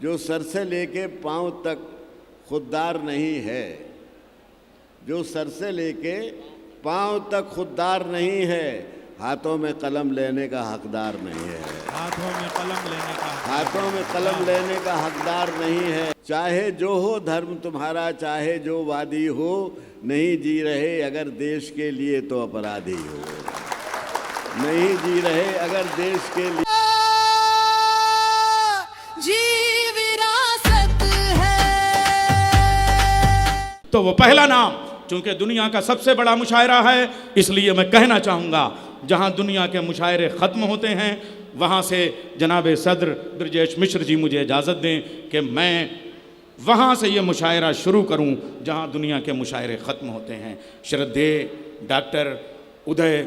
जो सर से लेके पांव तक खुददार नहीं है, जो सर से लेके पांव तक खुददार नहीं है, हाथों में कलम लेने का हकदार नहीं है। हाथों में कलम लेने का हाथों में कलम लेने का हकदार नहीं है। चाहे जो हो धर्म तुम्हारा, चाहे जो वादी हो, नहीं जी रहे अगर देश के लिए तो अपराधी हो। नहीं जी रहे अगर देश के लिए। जी विरासत है। तो वो पहला नाम, चूंकि दुनिया का सबसे बड़ा मुशायरा है, इसलिए मैं कहना चाहूँगा जहाँ दुनिया के मुशायरे ख़त्म होते हैं वहाँ से जनाब सदर ब्रजेश मिश्र जी मुझे इजाज़त दें कि मैं वहाँ से ये मुशायरा शुरू करूँ जहाँ दुनिया के मुशायरे ख़त्म होते हैं। श्रद्धेय डॉक्टर उदय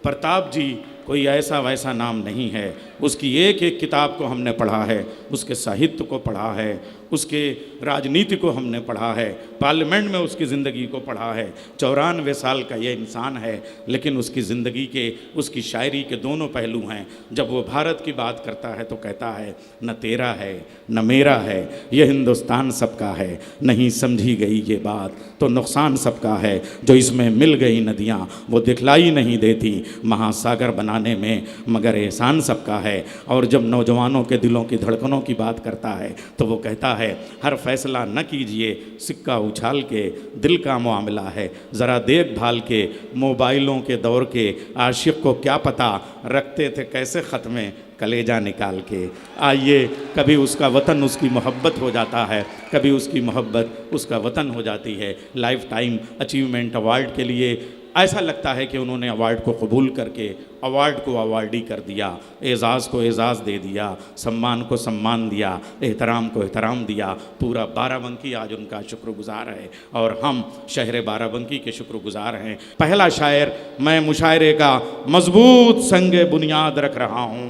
प्रताप जी कोई ऐसा वैसा नाम नहीं है। उसकी एक एक किताब को हमने पढ़ा है, उसके साहित्य को पढ़ा है, उसके राजनीति को हमने पढ़ा है, पार्लियामेंट में उसकी ज़िंदगी को पढ़ा है। 94 साल का ये इंसान है, लेकिन उसकी ज़िंदगी के, उसकी शायरी के दोनों पहलू हैं। जब वो भारत की बात करता है तो कहता है न तेरा है न मेरा है, ये हिंदुस्तान सबका है, नहीं समझी गई ये बात तो नुकसान सबका है। जो इसमें मिल गई नदियाँ वो दिखलाई नहीं देती महासागर बनाने में, मगर एहसान सबका है। और जब नौजवानों के दिलों की धड़कनों की बात करता है तो वो कहता है हर फैसला न कीजिए सिक्का उछाल के, दिल का मामला है ज़रा देखभाल के, मोबाइलों के दौर के आशिक को क्या पता रखते थे कैसे ख़त में कलेजा निकाल के। आइए, कभी उसका वतन उसकी मोहब्बत हो जाता है, कभी उसकी मोहब्बत उसका वतन हो जाती है। लाइफ टाइम अचीवमेंट अवार्ड के लिए ऐसा लगता है कि उन्होंने अवार्ड को कबूल करके अवार्ड को अवार्डी कर दिया, एज़ाज़ को एज़ाज़ दे दिया, सम्मान को सम्मान दिया, एहतराम को एहतराम दिया। पूरा बाराबंकी आज उनका शुक्रगुजार है और हम शहर बाराबंकी के शुक्रगुजार हैं। पहला शायर मैं मुशायरे का मजबूत संग बुनियाद रख रहा हूँ।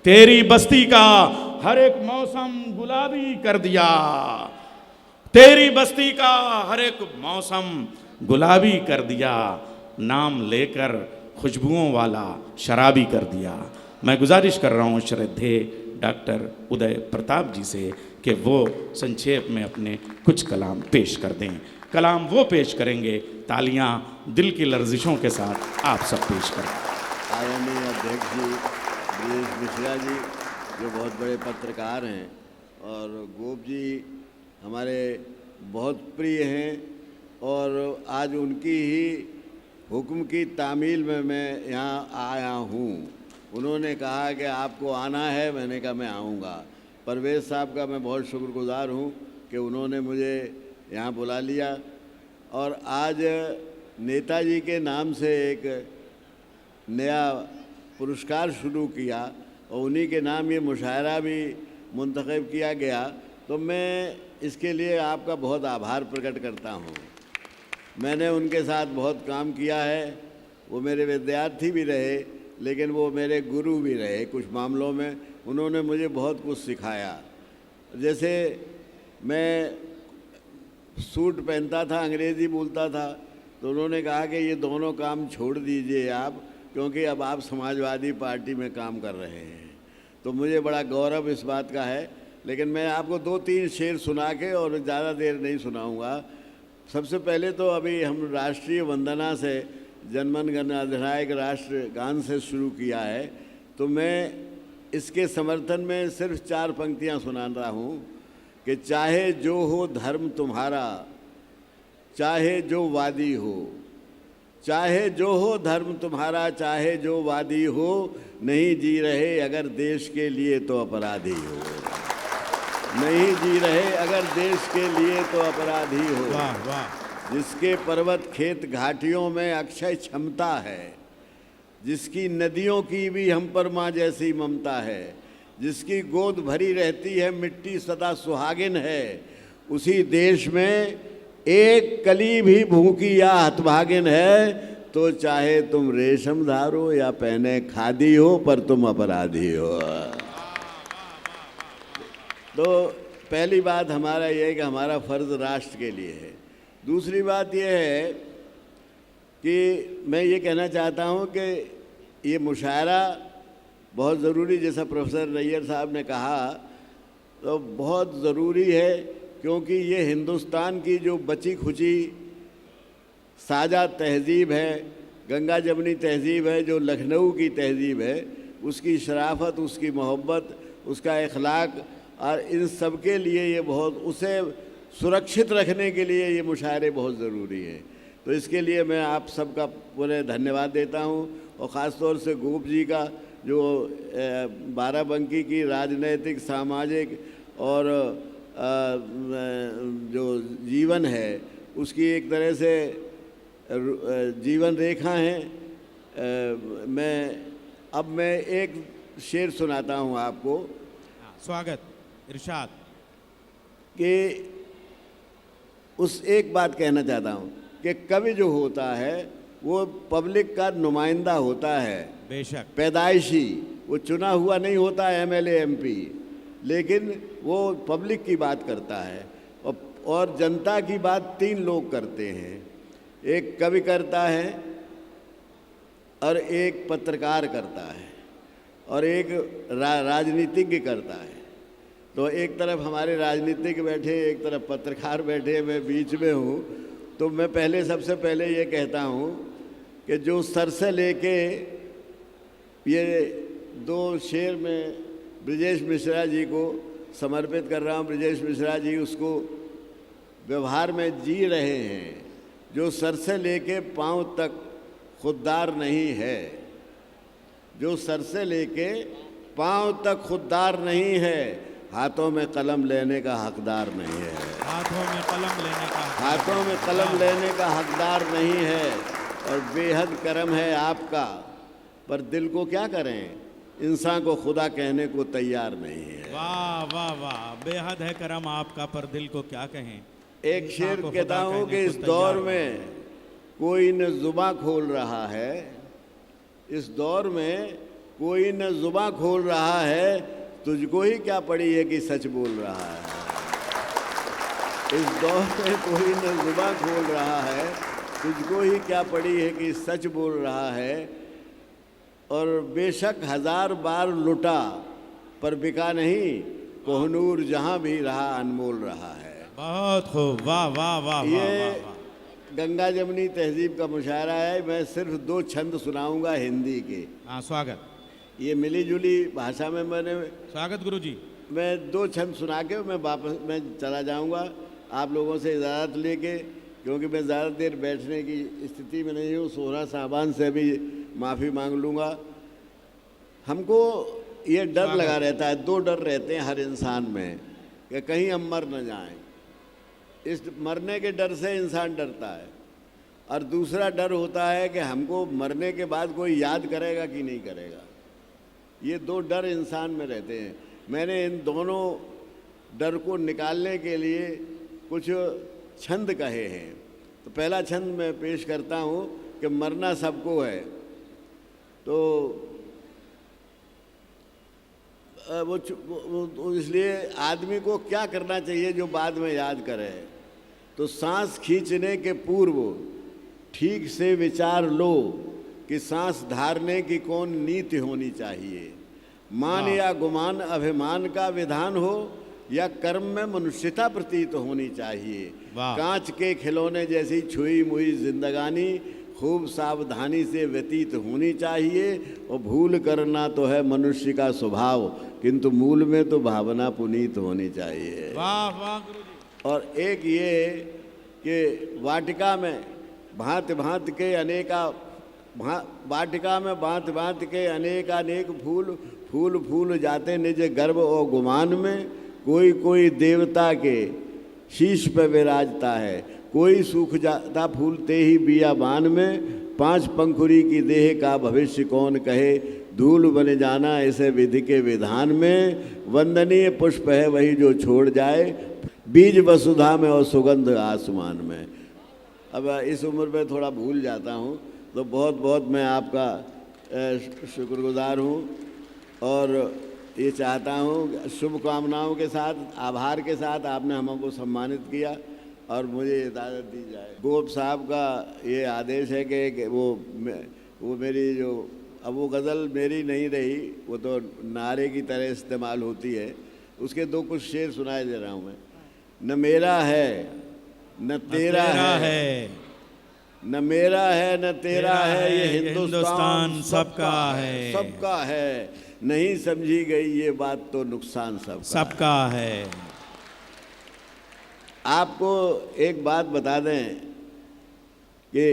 तेरी बस्ती का हर एक मौसम गुलाबी कर दिया, तेरी बस्ती का हर एक मौसम गुलाबी कर दिया, नाम लेकर खुशबुओं वाला शराबी कर दिया। मैं गुजारिश कर रहा हूँ श्रद्धेय डॉक्टर उदय प्रताप जी से कि वो संक्षेप में अपने कुछ कलाम पेश कर दें। कलाम वो पेश करेंगे, तालियां दिल की लर्जिशों के साथ आप सब पेश करें। आदरणीय अध्यक्ष जी ब्रजेश मिश्रा जी जो बहुत बड़े पत्रकार हैं, और गोप जी हमारे बहुत प्रिय हैं, और आज उनकी ही हुक्म की तामील में मैं यहाँ आया हूँ। उन्होंने कहा कि आपको आना है, मैंने कहा मैं आऊँगा। परवेज़ साहब का मैं बहुत शुक्रगुजार हूँ कि उन्होंने मुझे यहाँ बुला लिया, और आज नेताजी के नाम से एक नया पुरस्कार शुरू किया और उन्हीं के नाम ये मुशायरा भी मुंतखब किया गया, तो मैं इसके लिए आपका बहुत आभार प्रकट करता हूँ। मैंने उनके साथ बहुत काम किया है, वो मेरे विद्यार्थी भी रहे, लेकिन वो मेरे गुरु भी रहे कुछ मामलों में। उन्होंने मुझे बहुत कुछ सिखाया। जैसे मैं सूट पहनता था, अंग्रेज़ी बोलता था, तो उन्होंने कहा कि ये दोनों काम छोड़ दीजिए आप, क्योंकि अब आप समाजवादी पार्टी में काम कर रहे हैं। तो मुझे बड़ा गौरव इस बात का है। लेकिन मैं आपको 2-3 शेर सुना के और ज़्यादा देर नहीं सुनाऊंगा। सबसे पहले तो अभी हम राष्ट्रीय वंदना से जनमन गण अधिनायक राष्ट्र गान से शुरू किया है, तो मैं इसके समर्थन में सिर्फ 4 पंक्तियां सुना रहा हूँ कि चाहे जो हो धर्म तुम्हारा, चाहे जो वादी हो, चाहे जो हो धर्म तुम्हारा, चाहे जो वादी हो, नहीं जी रहे अगर देश के लिए तो अपराधी हो। नहीं जी रहे अगर देश के लिए तो अपराधी हो। वाह वाह। जिसके पर्वत खेत घाटियों में अक्षय क्षमता है, जिसकी नदियों की भी हम पर माँ जैसी ममता है, जिसकी गोद भरी रहती है मिट्टी सदा सुहागिन है, उसी देश में एक कली भी भूखी या हतभागिन है। तो चाहे तुम रेशम धारो या पहने खादी हो, पर तुम अपराधी हो। तो पहली बात हमारा ये है कि हमारा फ़र्ज़ राष्ट्र के लिए है। दूसरी बात ये है कि मैं ये कहना चाहता हूँ कि ये मुशायरा बहुत ज़रूरी, जैसा प्रोफेसर नैयर साहब ने कहा, तो बहुत ज़रूरी है, क्योंकि ये हिंदुस्तान की जो बची खुची साझा तहज़ीब है, गंगा जमनी तहज़ीब है, जो लखनऊ की तहज़ीब है, उसकी शराफत, उसकी मोहब्बत, उसका अखलाक, और इन सब के लिए ये बहुत, उसे सुरक्षित रखने के लिए ये मुशायरे बहुत ज़रूरी हैं। तो इसके लिए मैं आप सबका पूरे धन्यवाद देता हूँ, और ख़ास तौर से गोप जी का जो बाराबंकी की राजनैतिक, सामाजिक और जो जीवन है उसकी एक तरह से जीवन रेखा है। मैं एक शेर सुनाता हूँ आपको। स्वागत, इरशाद। कि उस एक बात कहना चाहता हूँ कि कवि जो होता है वो पब्लिक का नुमाइंदा होता है, बेशक, पैदाइशी, वो चुना हुआ नहीं होता है एमएलए एमपी, लेकिन वो पब्लिक की बात करता है। और जनता की बात तीन लोग करते हैं, एक कवि करता है, और एक पत्रकार करता है, और एक राजनीतिज्ञ करता है। तो एक तरफ हमारे राजनीतिज्ञ बैठे, एक तरफ पत्रकार बैठे, मैं बीच में हूँ। तो मैं पहले, सबसे पहले ये कहता हूँ कि जो सर से लेके ये दो शेर में ब्रजेश मिश्रा जी को समर्पित कर रहा हूँ। ब्रजेश मिश्रा जी उसको व्यवहार में जी रहे हैं। जो सर से लेके पाँव तक खुददार नहीं है, जो सर से लेके पाँव तक खुददार नहीं है, हाथों में कलम लेने का हकदार नहीं है। हाथों में कलम लेने का, हाथों में कलम लेने का हकदार नहीं है। और बेहद करम है आपका, पर दिल को क्या करें, इंसान को खुदा कहने को तैयार नहीं है। वाह वाह वाह, बेहद है करम आपका, पर दिल को क्या कहें। एक शेर कहता हूँ कि इस दौर में कोई न जुबां खोल रहा है, इस दौर में कोई न जुबां खोल रहा है, तुझको ही क्या पड़ी है कि सच बोल रहा है। इस दौर में कोई न जुबां खोल रहा है, तुझको ही क्या पड़ी है कि सच बोल रहा है। और बेशक हजार बार लुटा पर बिका नहीं, कोहनूर जहाँ भी रहा अनमोल रहा है। बहुत खूब, वाह वाह वाह। ये गंगा जमनी तहजीब का मुशायरा है। मैं सिर्फ दो छंद सुनाऊंगा हिंदी के। हाँ, स्वागत। ये मिली जुली भाषा में मैंने, स्वागत गुरुजी। मैं दो छंद सुना के मैं चला जाऊंगा आप लोगों से इजाज़त लेके, क्योंकि मैं ज़्यादा देर बैठने की स्थिति में नहीं हूँ। 16 साहबान से भी माफ़ी मांग लूँगा। हमको ये डर लगा रहता है, दो डर रहते हैं हर इंसान में, कि कहीं हम मर न जाएं। इस मरने के डर से इंसान डरता है, और दूसरा डर होता है कि हमको मरने के बाद कोई याद करेगा कि नहीं करेगा। ये दो डर इंसान में रहते हैं। मैंने इन दोनों डर को निकालने के लिए कुछ छंद कहे हैं। तो पहला छंद मैं पेश करता हूँ कि मरना सबको है। तो वो इसलिए आदमी को क्या करना चाहिए जो बाद में याद करे। तो सांस खींचने के पूर्व ठीक से विचार लो कि सांस धारने की कौन नीति होनी चाहिए। मान या गुमान अभिमान का विधान हो, या कर्म में मनुष्यता प्रतीत होनी चाहिए। कांच के खिलौने जैसी छुई मुई जिंदगानी खूब सावधानी से व्यतीत होनी चाहिए। और भूल करना तो है मनुष्य का स्वभाव, किंतु मूल में तो भावना पुनीत होनी चाहिए। वाह वाह गुरुजी। और एक ये कि वाटिका में भांति भांति के अनेक फूल फूल फूल जाते निज गर्भ और गुमान में। कोई कोई देवता के शीश पे विराजता है, कोई सूख जाता फूलते ही बियाबान में। 5 पंखुड़ी की देह का भविष्य कौन कहे, धूल बन जाना ऐसे विधि के विधान में। वंदनीय पुष्प है वही जो छोड़ जाए, बीज वसुधा में और सुगंध आसमान में। अब इस उम्र में थोड़ा भूल जाता हूँ, तो बहुत बहुत मैं आपका शुक्रगुजार हूँ। और ये चाहता हूँ शुभकामनाओं के साथ, आभार के साथ आपने हमको सम्मानित किया और मुझे इजाज़त दी जाए। गोप साहब का ये आदेश है कि वो मेरी जो, अब वो गज़ल मेरी नहीं रही, वो तो नारे की तरह इस्तेमाल होती है। उसके दो कुछ शेर सुनाए दे रहा हूँ मैं। न मेरा है न तेरा है, न मेरा है न तेरा है, ये हिंदुस्तान सबका है, सबका है। नहीं समझी गई ये बात तो नुकसान सबका है। आपको एक बात बता दें कि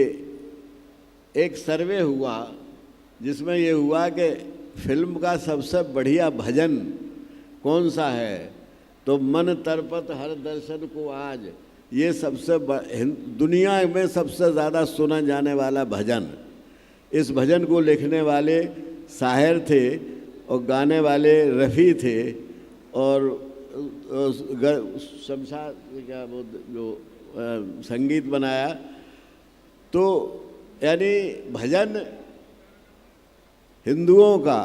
एक सर्वे हुआ जिसमें ये हुआ कि फिल्म का सबसे बढ़िया भजन कौन सा है, तो मन तरपत हर दर्शन को आज, ये सबसे दुनिया में सबसे ज़्यादा सुना जाने वाला भजन। इस भजन को लिखने वाले शायर थे और गाने वाले रफ़ी थे और शमशाद क्या वो जो संगीत बनाया। तो यानी भजन हिंदुओं का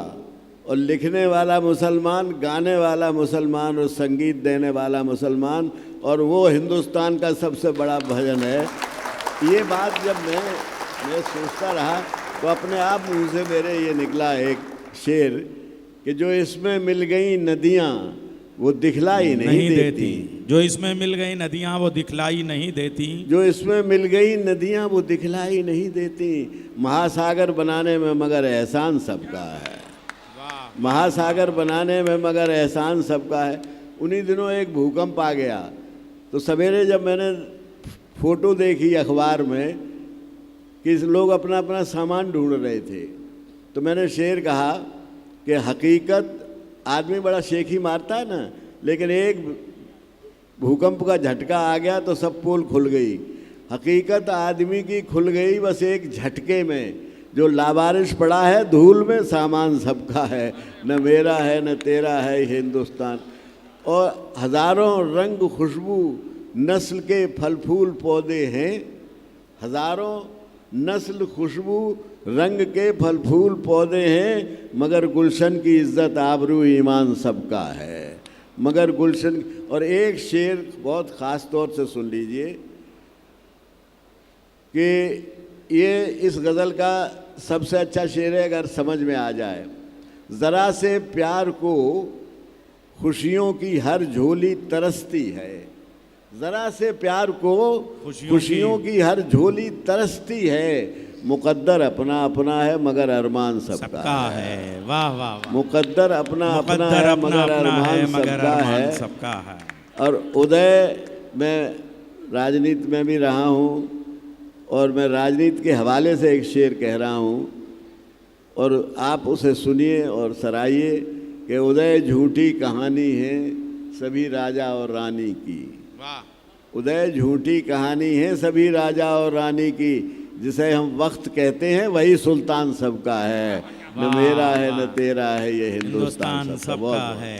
और लिखने वाला मुसलमान, गाने वाला मुसलमान और संगीत देने वाला मुसलमान, और वो हिंदुस्तान का सबसे बड़ा भजन है। ये बात जब मैं सोचता रहा तो अपने आप मुँह से मेरे ये निकला एक शेर कि जो इसमें मिल गई नदियाँ वो दिखलाई नहीं देती, जो इसमें मिल गई नदियाँ वो दिखलाई नहीं देती, जो इसमें मिल गई नदियाँ वो दिखलाई नहीं देती। महासागर बनाने में मगर एहसान सबका है, महासागर बनाने में मगर एहसान सबका है। उन्हीं दिनों एक भूकंप आ गया तो सवेरे जब मैंने फ़ोटो देखी अखबार में कि लोग अपना अपना सामान ढूंढ रहे थे, तो मैंने शेर कहा कि हकीकत आदमी बड़ा शेखी मारता है ना, लेकिन एक भूकंप का झटका आ गया तो सब पोल खुल गई। हकीकत आदमी की खुल गई बस एक झटके में, जो लावारिश पड़ा है धूल में सामान सबका है, न मेरा है न तेरा है हिंदुस्तान। और हज़ारों रंग खुशबू नस्ल के फल फूल पौधे हैं, हज़ारों नस्ल खुशबू रंग के फल फूल पौधे हैं, मगर गुलशन की इज्जत आबरू ईमान सबका है, मगर गुलशन। और एक शेर बहुत ख़ास तौर से सुन लीजिए कि ये इस गज़ल का सबसे अच्छा शेर है अगर समझ में आ जाए। ज़रा से प्यार को खुशियों की हर झोली तरसती है, ज़रा से प्यार को खुशियों की हर झोली तरसती है। मुकद्दर अपना अपना है मगर अरमान सबका है। वाह वाह वाह। मुकद्दर अपना अपना है मगर अरमान सबका है। और उदय, मैं राजनीति में भी रहा हूँ और मैं राजनीति के हवाले से एक शेर कह रहा हूँ और आप उसे सुनिए और सराहिए कि उदय झूठी कहानी है सभी राजा और रानी की। उदय झूठी कहानी है सभी राजा और रानी की, जिसे हम वक्त कहते हैं वही सुल्तान सबका है, न मेरा है न तेरा है ये हिंदुस्तान सबका है।